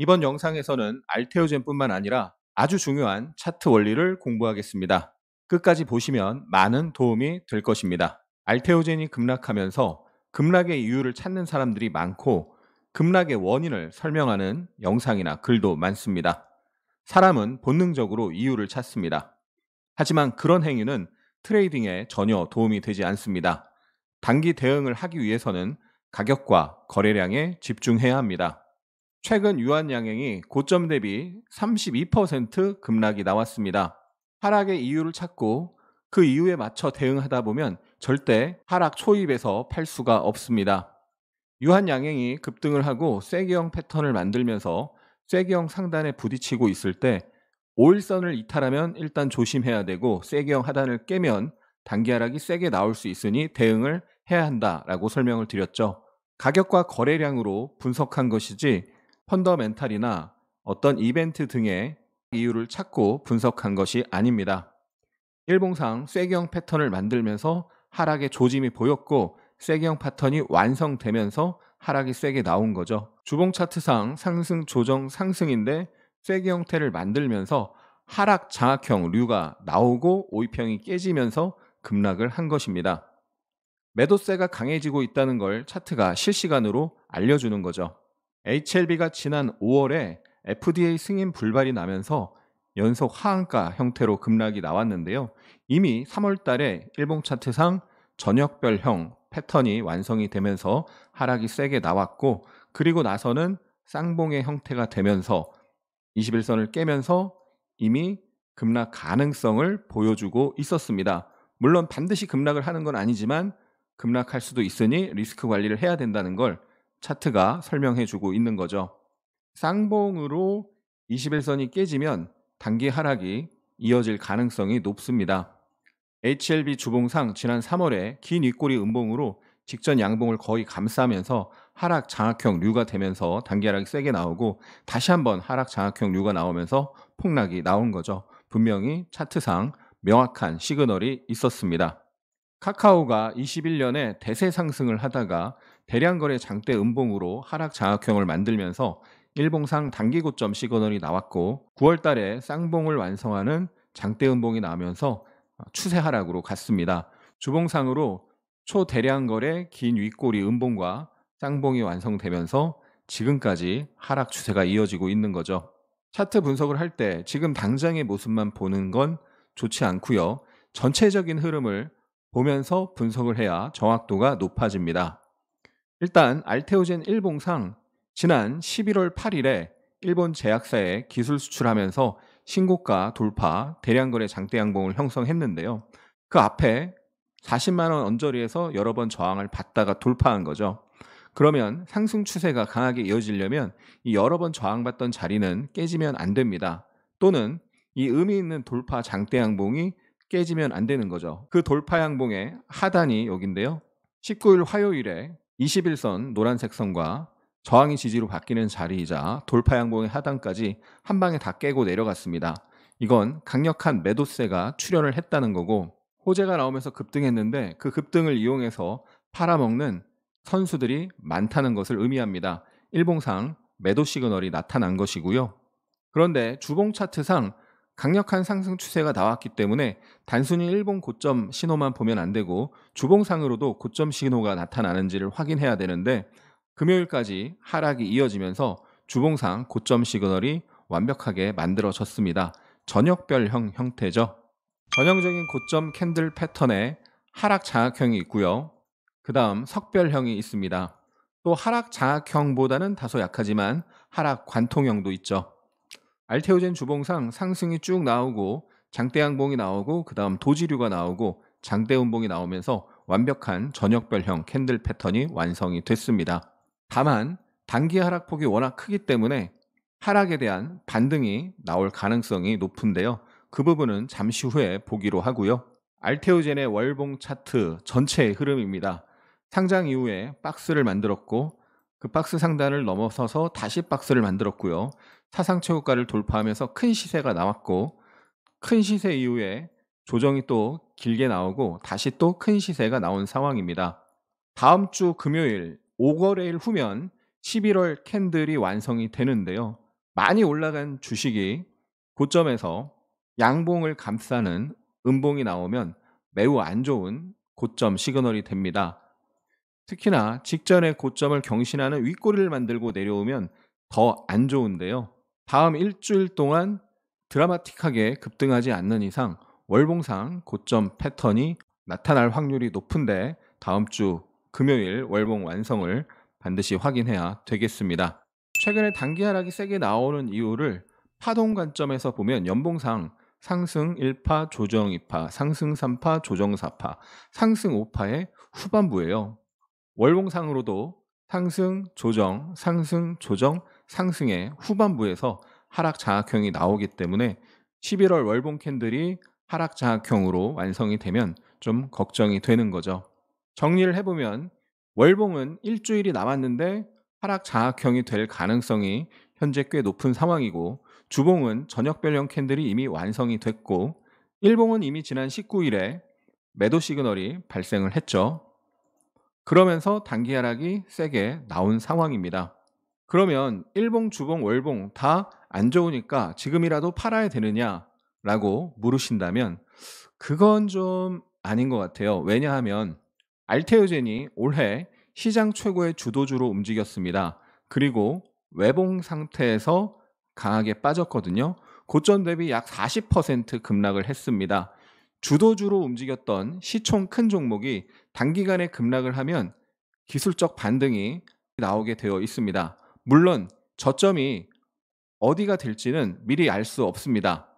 이번 영상에서는 알테오젠뿐만 아니라 아주 중요한 차트 원리를 공부하겠습니다. 끝까지 보시면 많은 도움이 될 것입니다. 알테오젠이 급락하면서 급락의 이유를 찾는 사람들이 많고 급락의 원인을 설명하는 영상이나 글도 많습니다. 사람은 본능적으로 이유를 찾습니다. 하지만 그런 행위는 트레이딩에 전혀 도움이 되지 않습니다. 단기 대응을 하기 위해서는 가격과 거래량에 집중해야 합니다. 최근 유한양행이 고점 대비 32% 급락이 나왔습니다. 하락의 이유를 찾고 그 이유에 맞춰 대응하다 보면 절대 하락 초입에서 팔 수가 없습니다. 유한양행이 급등을 하고 쐐기형 패턴을 만들면서 쐐기형 상단에 부딪히고 있을 때 5일선을 이탈하면 일단 조심해야 되고 쐐기형 하단을 깨면 단기 하락이 세게 나올 수 있으니 대응을 해야 한다라고 설명을 드렸죠. 가격과 거래량으로 분석한 것이지 펀더멘탈이나 어떤 이벤트 등의 이유를 찾고 분석한 것이 아닙니다. 일봉상 쐐기형 패턴을 만들면서 하락의 조짐이 보였고 쐐기형 패턴이 완성되면서 하락이 세게 나온 거죠. 주봉 차트상 상승 조정 상승인데 쐐기 형태를 만들면서 하락 장악형 류가 나오고 오이평이 깨지면서 급락을 한 것입니다. 매도세가 강해지고 있다는 걸 차트가 실시간으로 알려주는 거죠. HLB가 지난 5월에 FDA 승인 불발이 나면서 연속 하한가 형태로 급락이 나왔는데요. 이미 3월 달에 일봉 차트상 전역별형 패턴이 완성이 되면서 하락이 세게 나왔고 그리고 나서는 쌍봉의 형태가 되면서 21선을 깨면서 이미 급락 가능성을 보여주고 있었습니다. 물론 반드시 급락을 하는 건 아니지만 급락할 수도 있으니 리스크 관리를 해야 된다는 걸 차트가 설명해 주고 있는 거죠. 쌍봉으로 21선이 깨지면 단기 하락이 이어질 가능성이 높습니다. HLB 주봉상 지난 3월에 긴 윗꼬리 음봉으로 직전 양봉을 거의 감싸면서 하락 장악형 류가 되면서 단기 하락이 세게 나오고 다시 한번 하락 장악형 류가 나오면서 폭락이 나온 거죠. 분명히 차트상 명확한 시그널이 있었습니다. 카카오가 21년에 대세 상승을 하다가 대량 거래 장대 음봉으로 하락 장악형을 만들면서 일봉상 단기 고점 시그널이 나왔고 9월 달에 쌍봉을 완성하는 장대 음봉이 나오면서 추세 하락으로 갔습니다. 주봉상으로 초대량 거래 긴 윗꼬리 음봉과 쌍봉이 완성되면서 지금까지 하락 추세가 이어지고 있는 거죠. 차트 분석을 할 때 지금 당장의 모습만 보는 건 좋지 않고요. 전체적인 흐름을 보면서 분석을 해야 정확도가 높아집니다. 일단 알테오젠 일봉상 지난 11월 8일에 일본 제약사에 기술 수출하면서 신고가 돌파 대량거래 장대 양봉을 형성했는데요. 그 앞에 40만 원 언저리에서 여러 번 저항을 받다가 돌파한 거죠. 그러면 상승 추세가 강하게 이어지려면 이 여러 번 저항받던 자리는 깨지면 안 됩니다. 또는 이 의미 있는 돌파 장대 양봉이 깨지면 안 되는 거죠. 그 돌파 양봉의 하단이 여긴데요. 19일 화요일에 21선 노란색 선과 저항이 지지로 바뀌는 자리이자 돌파 양봉의 하단까지 한 방에 다 깨고 내려갔습니다. 이건 강력한 매도세가 출현을 했다는 거고 호재가 나오면서 급등했는데 그 급등을 이용해서 팔아먹는 선수들이 많다는 것을 의미합니다. 일봉상 매도 시그널이 나타난 것이고요. 그런데 주봉 차트상 강력한 상승 추세가 나왔기 때문에 단순히 일봉 고점 신호만 보면 안 되고 주봉상으로도 고점 신호가 나타나는지를 확인해야 되는데 금요일까지 하락이 이어지면서 주봉상 고점 시그널이 완벽하게 만들어졌습니다. 전역별형 형태죠. 전형적인 고점 캔들 패턴에 하락 장악형이 있고요. 그 다음 석별형이 있습니다. 또 하락 장악형보다는 다소 약하지만 하락 관통형도 있죠. 알테오젠 주봉상 상승이 쭉 나오고 장대 양봉이 나오고 그 다음 도지류가 나오고 장대 음봉이 나오면서 완벽한 전역별형 캔들 패턴이 완성이 됐습니다. 다만 단기 하락폭이 워낙 크기 때문에 하락에 대한 반등이 나올 가능성이 높은데요. 그 부분은 잠시 후에 보기로 하고요. 알테오젠의 월봉 차트 전체의 흐름입니다. 상장 이후에 박스를 만들었고 그 박스 상단을 넘어서서 다시 박스를 만들었고요. 사상 최고가를 돌파하면서 큰 시세가 나왔고 큰 시세 이후에 조정이 또 길게 나오고 다시 또 큰 시세가 나온 상황입니다. 다음 주 금요일 5거래일 후면 11월 캔들이 완성이 되는데요. 많이 올라간 주식이 고점에서 양봉을 감싸는 음봉이 나오면 매우 안 좋은 고점 시그널이 됩니다. 특히나 직전에 고점을 경신하는 윗꼬리를 만들고 내려오면 더 안 좋은데요. 다음 일주일 동안 드라마틱하게 급등하지 않는 이상 월봉상 고점 패턴이 나타날 확률이 높은데 다음 주 금요일 월봉 완성을 반드시 확인해야 되겠습니다. 최근에 단기 하락이 세게 나오는 이유를 파동 관점에서 보면 연봉상 상승 1파, 조정 2파, 상승 3파, 조정 4파, 상승 5파의 후반부예요. 월봉상으로도 상승, 조정, 상승, 조정, 상승의 후반부에서 하락 장악형이 나오기 때문에 11월 월봉 캔들이 하락 장악형으로 완성이 되면 좀 걱정이 되는 거죠. 정리를 해보면 월봉은 일주일이 남았는데 하락 장악형이 될 가능성이 현재 꽤 높은 상황이고, 주봉은 저녁별형 캔들이 이미 완성이 됐고, 일봉은 이미 지난 19일에 매도 시그널이 발생을 했죠. 그러면서 단기 하락이 세게 나온 상황입니다. 그러면 일봉, 주봉, 월봉 다 안 좋으니까 지금이라도 팔아야 되느냐라고 물으신다면 그건 좀 아닌 것 같아요. 왜냐하면 알테오젠이 올해 시장 최고의 주도주로 움직였습니다. 그리고 외봉 상태에서 강하게 빠졌거든요. 고점 대비 약 40% 급락을 했습니다. 주도주로 움직였던 시총 큰 종목이 단기간에 급락을 하면 기술적 반등이 나오게 되어 있습니다. 물론 저점이 어디가 될지는 미리 알 수 없습니다.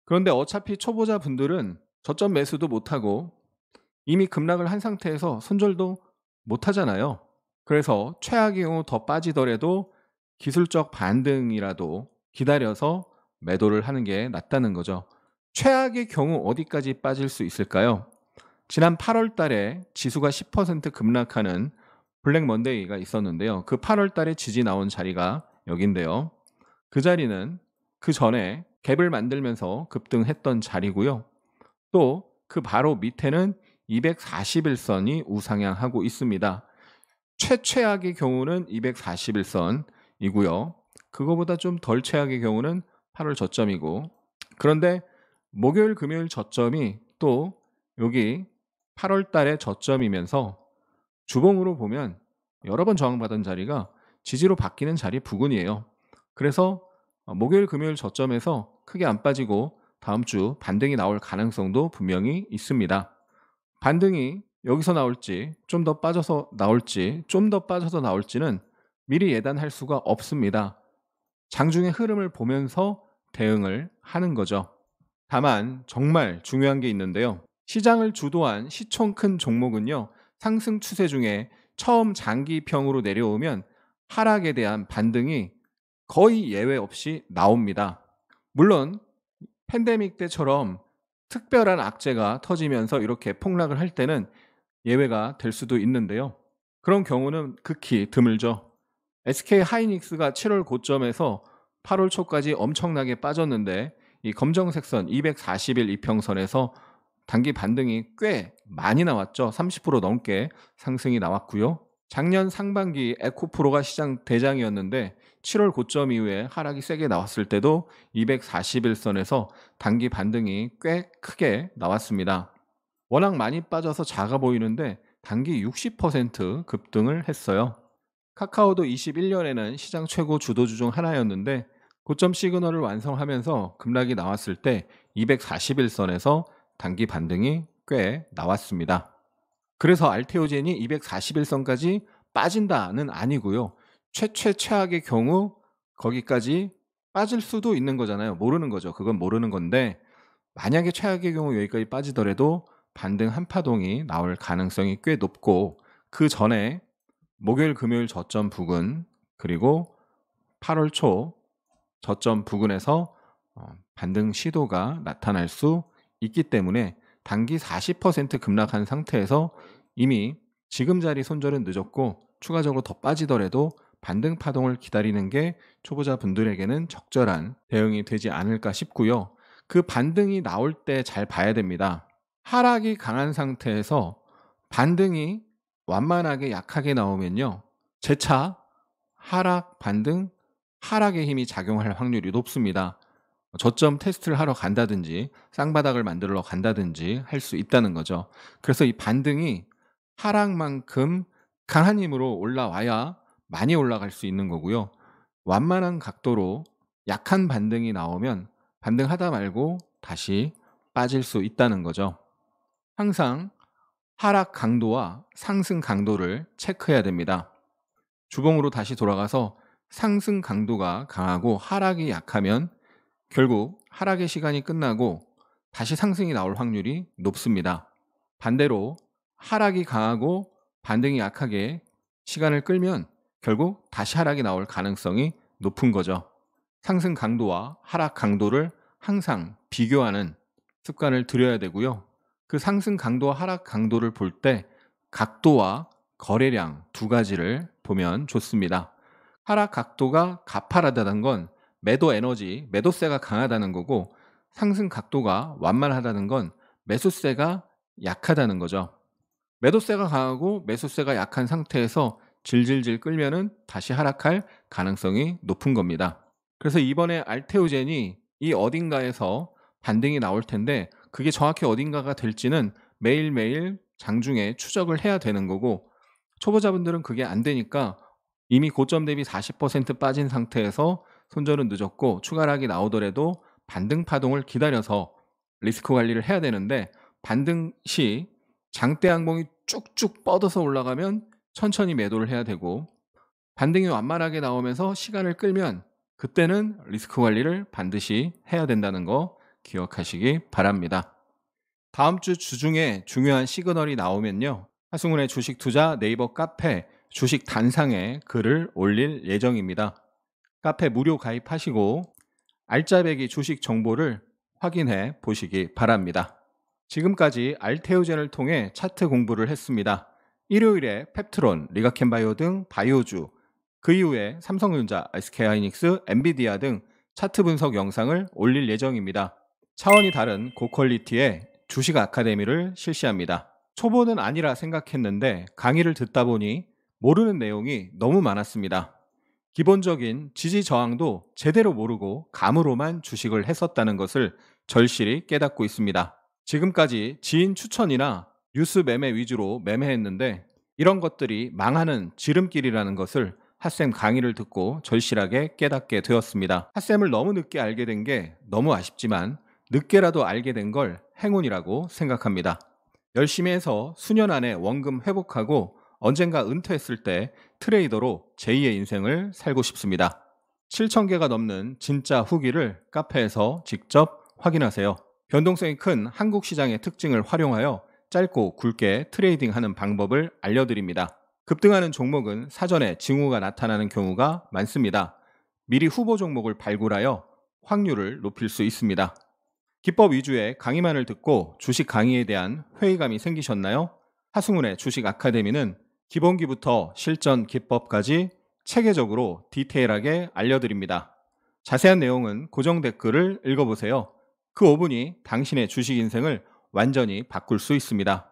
그런데 어차피 초보자 분들은 저점 매수도 못하고 이미 급락을 한 상태에서 손절도 못하잖아요. 그래서 최악의 경우 더 빠지더라도 기술적 반등이라도 기다려서 매도를 하는 게 낫다는 거죠. 최악의 경우 어디까지 빠질 수 있을까요? 지난 8월 달에 지수가 10% 급락하는 블랙 먼데이가 있었는데요. 그 8월 달에 지지 나온 자리가 여긴데요. 그 자리는 그 전에 갭을 만들면서 급등했던 자리고요. 또 그 바로 밑에는 241선이 우상향하고 있습니다. 최악의 경우는 241선이고요. 그거보다 좀 덜 최악의 경우는 8월 저점이고, 그런데 목요일 금요일 저점이 또 여기 8월 달에 저점이면서 주봉으로 보면 여러 번 저항받은 자리가 지지로 바뀌는 자리 부근이에요. 그래서 목요일 금요일 저점에서 크게 안 빠지고 다음 주 반등이 나올 가능성도 분명히 있습니다. 반등이 여기서 나올지 좀 더 빠져서 나올지 좀 더 빠져서 나올지는 미리 예단할 수가 없습니다. 장중의 흐름을 보면서 대응을 하는 거죠. 다만 정말 중요한 게 있는데요. 시장을 주도한 시총 큰 종목은요, 상승 추세 중에 처음 장기평으로 내려오면 하락에 대한 반등이 거의 예외 없이 나옵니다. 물론 팬데믹 때처럼 특별한 악재가 터지면서 이렇게 폭락을 할 때는 예외가 될 수도 있는데요. 그런 경우는 극히 드물죠. SK 하이닉스가 7월 고점에서 8월 초까지 엄청나게 빠졌는데 이 검정색 선 240일 이평선에서 단기 반등이 꽤 많이 나왔죠. 30% 넘게 상승이 나왔고요. 작년 상반기 에코프로가 시장 대장이었는데 7월 고점 이후에 하락이 세게 나왔을 때도 241선에서 단기 반등이 꽤 크게 나왔습니다. 워낙 많이 빠져서 작아 보이는데 단기 60% 급등을 했어요. 카카오도 21년에는 시장 최고 주도주 중 하나였는데 고점 시그널을 완성하면서 급락이 나왔을 때 241선에서 단기 반등이 꽤 나왔습니다. 그래서 알테오젠이 241선까지 빠진다는 아니고요. 최악의 경우 거기까지 빠질 수도 있는 거잖아요. 모르는 거죠. 그건 모르는 건데 만약에 최악의 경우 여기까지 빠지더라도 반등 한파동이 나올 가능성이 꽤 높고, 그 전에 목요일 금요일 저점 부근 그리고 8월 초 저점 부근에서 반등 시도가 나타날 수 있기 때문에 단기 40% 급락한 상태에서 이미 지금 자리 손절은 늦었고 추가적으로 더 빠지더라도 반등 파동을 기다리는 게 초보자 분들에게는 적절한 대응이 되지 않을까 싶고요. 그 반등이 나올 때 잘 봐야 됩니다. 하락이 강한 상태에서 반등이 완만하게 약하게 나오면요, 재차 하락 반등 하락의 힘이 작용할 확률이 높습니다. 저점 테스트를 하러 간다든지 쌍바닥을 만들러 간다든지 할 수 있다는 거죠. 그래서 이 반등이 하락만큼 강한 힘으로 올라와야 많이 올라갈 수 있는 거고요. 완만한 각도로 약한 반등이 나오면 반등하다 말고 다시 빠질 수 있다는 거죠. 항상 하락 강도와 상승 강도를 체크해야 됩니다. 주봉으로 다시 돌아가서 상승 강도가 강하고 하락이 약하면 결국 하락의 시간이 끝나고 다시 상승이 나올 확률이 높습니다. 반대로 하락이 강하고 반등이 약하게 시간을 끌면 결국 다시 하락이 나올 가능성이 높은 거죠. 상승 강도와 하락 강도를 항상 비교하는 습관을 들여야 되고요. 그 상승 강도와 하락 강도를 볼 때 각도와 거래량 두 가지를 보면 좋습니다. 하락 각도가 가파르다는 건 매도 에너지, 매도세가 강하다는 거고, 상승 각도가 완만하다는 건 매수세가 약하다는 거죠. 매도세가 강하고 매수세가 약한 상태에서 질질질 끌면은 다시 하락할 가능성이 높은 겁니다. 그래서 이번에 알테오젠이 이 어딘가에서 반등이 나올 텐데 그게 정확히 어딘가가 될지는 매일매일 장중에 추적을 해야 되는 거고, 초보자분들은 그게 안 되니까 이미 고점 대비 40% 빠진 상태에서 손절은 늦었고 추가 하락이 나오더라도 반등 파동을 기다려서 리스크 관리를 해야 되는데, 반등 시 장대 항봉이 쭉쭉 뻗어서 올라가면 천천히 매도를 해야 되고, 반등이 완만하게 나오면서 시간을 끌면 그때는 리스크 관리를 반드시 해야 된다는 거 기억하시기 바랍니다. 다음 주 주중에 중요한 시그널이 나오면요, 하승훈의 주식 투자 네이버 카페 주식 단상에 글을 올릴 예정입니다. 카페 무료 가입하시고 알짜배기 주식 정보를 확인해 보시기 바랍니다. 지금까지 알테오젠을 통해 차트 공부를 했습니다. 일요일에 펩트론, 리가켄바이오 등 바이오주, 그 이후에 삼성전자, SK하이닉스, 엔비디아 등 차트 분석 영상을 올릴 예정입니다. 차원이 다른 고퀄리티의 주식 아카데미를 실시합니다. 초보는 아니라 생각했는데 강의를 듣다 보니 모르는 내용이 너무 많았습니다. 기본적인 지지 저항도 제대로 모르고 감으로만 주식을 했었다는 것을 절실히 깨닫고 있습니다. 지금까지 지인 추천이나 뉴스 매매 위주로 매매했는데 이런 것들이 망하는 지름길이라는 것을 핫쌤 강의를 듣고 절실하게 깨닫게 되었습니다. 핫쌤을 너무 늦게 알게 된 게 너무 아쉽지만 늦게라도 알게 된 걸 행운이라고 생각합니다. 열심히 해서 수년 안에 원금 회복하고 언젠가 은퇴했을 때 트레이더로 제2의 인생을 살고 싶습니다. 7,000개가 넘는 진짜 후기를 카페에서 직접 확인하세요. 변동성이 큰 한국 시장의 특징을 활용하여 짧고 굵게 트레이딩하는 방법을 알려드립니다. 급등하는 종목은 사전에 징후가 나타나는 경우가 많습니다. 미리 후보 종목을 발굴하여 확률을 높일 수 있습니다. 기법 위주의 강의만을 듣고 주식 강의에 대한 회의감이 생기셨나요? 하승훈의 주식 아카데미는 기본기부터 실전 기법까지 체계적으로 디테일하게 알려드립니다. 자세한 내용은 고정 댓글을 읽어보세요. 그 5분이 당신의 주식 인생을 완전히 바꿀 수 있습니다.